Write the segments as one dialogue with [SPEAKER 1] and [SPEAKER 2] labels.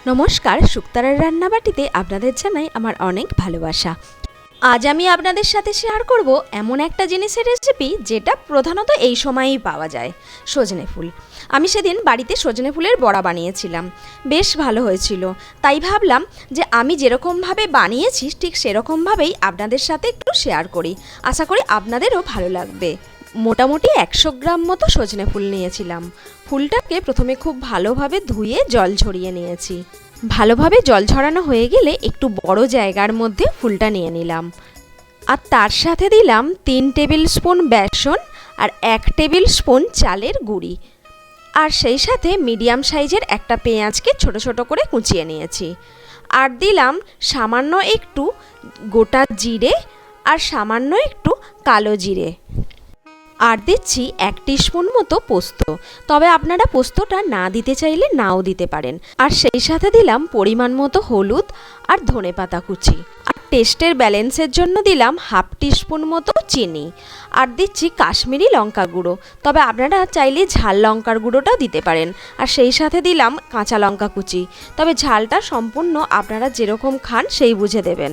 [SPEAKER 1] নমস্কার, শুক্তারার রান্নাবাটিতে আপনাদের জানাই আমার অনেক ভালোবাসা। আজ আমি আপনাদের সাথে শেয়ার করব এমন একটা জিনিসের রেসিপি যেটা প্রধানত এই সময়েই পাওয়া যায়, সজনে ফুল। আমি সেদিন বাড়িতে সজনে ফুলের বড়া বানিয়েছিলাম, বেশ ভালো হয়েছিল। তাই ভাবলাম যে আমি যেরকমভাবে বানিয়েছি ঠিক সেরকমভাবেই আপনাদের সাথে একটু শেয়ার করি। আশা করি আপনাদেরও ভালো লাগবে। মোটামুটি 100 গ্রাম মতো সজনে ফুল নিয়েছিলাম। ফুলটাকে প্রথমে খুব ভালোভাবে ধুয়ে জল ঝরিয়ে নিয়েছি। ভালোভাবে জল ঝরানো হয়ে গেলে একটু বড় জায়গার মধ্যে ফুলটা নিয়ে নিলাম, আর তার সাথে দিলাম 3 টেবিল স্পুন বেসন আর 1 টেবিল স্পুন চালের গুঁড়ি, আর সেই সাথে মিডিয়াম সাইজের একটা পেঁয়াজকে ছোট ছোট করে কুচিয়ে নিয়েছি। আর দিলাম সামান্য একটু গোটা জিরে আর সামান্য একটু কালো জিরে, আর দিচ্ছি 1 টিস্পুন মতো পোস্ত। তবে আপনারা পোস্তটা না দিতে চাইলে নাও দিতে পারেন। আর সেই সাথে দিলাম পরিমাণ মতো হলুদ আর ধনেপাতা কুচি, আর টেস্টের ব্যালেন্সের জন্য দিলাম 1/2 টিস্পুন মতো চিনি, আর দিচ্ছি কাশ্মীরি লঙ্কা গুঁড়ো। তবে আপনারা চাইলে ঝাল লঙ্কার গুঁড়োটাও দিতে পারেন। আর সেই সাথে দিলাম কাঁচা লঙ্কা কুচি, তবে ঝালটা সম্পূর্ণ আপনারা যেরকম খান সেই বুঝে দেবেন।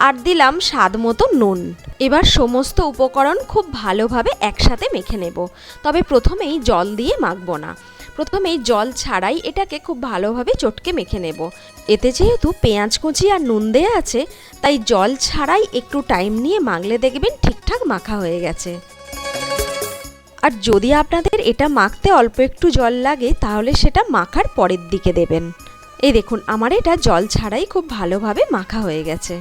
[SPEAKER 1] আর দিলাম স্বাদ মতো নুন। এবার সমস্ত উপকরণ খুব ভালোভাবে একসাথে মেখে নেব। তবে প্রথমেই জল দিয়ে মাখবো না, প্রথমেই জল ছাড়াই এটাকে খুব ভালোভাবে চটকে মেখে নেব। এতে যেহেতু পেঁয়াজ কুচি আর নুন দেয়া আছে, তাই জল ছাড়াই একটু টাইম নিয়ে মাখলে দেখবেন ঠিকঠাক মাখা হয়ে গেছে। আর যদি আপনাদের এটা মাখতে অল্প একটু জল লাগে তাহলে সেটা মাখার পরের দিকে দেবেন। এই দেখুন, আমার এটা জল ছাড়াই খুব ভালোভাবে মাখা হয়ে গেছে।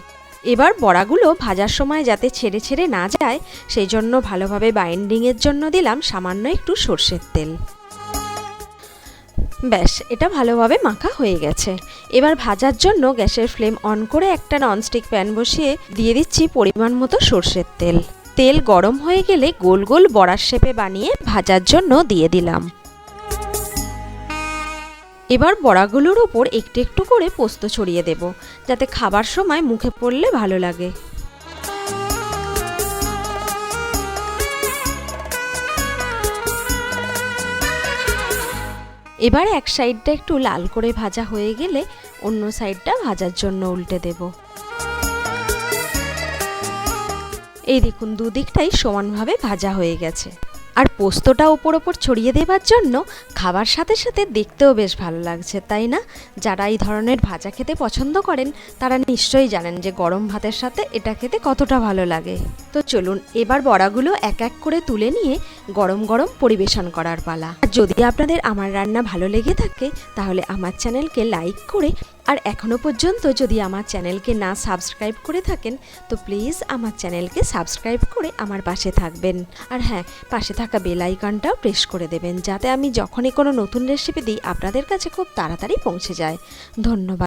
[SPEAKER 1] এবার বড়াগুলো ভাজার সময় যাতে ছেড়ে ছেড়ে না যায় সেই জন্য ভালোভাবে বাইন্ডিংয়ের জন্য দিলাম সামান্য একটু সর্ষের তেল। ব্যাস, এটা ভালোভাবে মাখা হয়ে গেছে। এবার ভাজার জন্য গ্যাসের ফ্লেম অন করে একটা ননস্টিক প্যান বসিয়ে দিয়ে দিচ্ছি পরিমাণ মতো সর্ষের তেল। তেল গরম হয়ে গেলে গোল গোল বড়ার শেপে বানিয়ে ভাজার জন্য দিয়ে দিলাম। এবার বড়াগুলোর ওপর একটু একটু করে পোস্ত ছড়িয়ে দেব, যাতে খাবার সময় মুখে পড়লে ভালো লাগে। এবার এক সাইডটা একটু লাল করে ভাজা হয়ে গেলে অন্য সাইডটা ভাজার জন্য উল্টে দেব। এই দেখুন, দুদিকটাই সমানভাবে ভাজা হয়ে গেছে। আর পোস্তটা ওপর ওপর ছড়িয়ে দেবার জন্য খাবার সাথে সাথে দেখতেও বেশ ভালো লাগছে, তাই না? যারা এই ধরনের ভাজা খেতে পছন্দ করেন তারা নিশ্চয়ই জানেন যে গরম ভাতের সাথে এটা খেতে কতটা ভালো লাগে। তো চলুন এবার বড়াগুলো এক এক করে তুলে নিয়ে গরম গরম পরিবেশন করার পালা। আর যদি আপনাদের আমার রান্না ভালো লেগে থাকে তাহলে আমার চ্যানেলকে লাইক করে, আর এখনও পর্যন্ত যদি আমার চ্যানেলকে না সাবস্ক্রাইব করে থাকেন তো প্লিজ আমার চ্যানেলকে সাবস্ক্রাইব করে আমার পাশে থাকবেন। আর হ্যাঁ, পাশে থাকা বেল আইকনটাও প্রেস করে দেবেন, যাতে আমি যখনই কোনো নতুন রেসিপি দিই আপনাদের কাছে খুব তাড়াতাড়ি পৌঁছে যায়। ধন্যবাদ।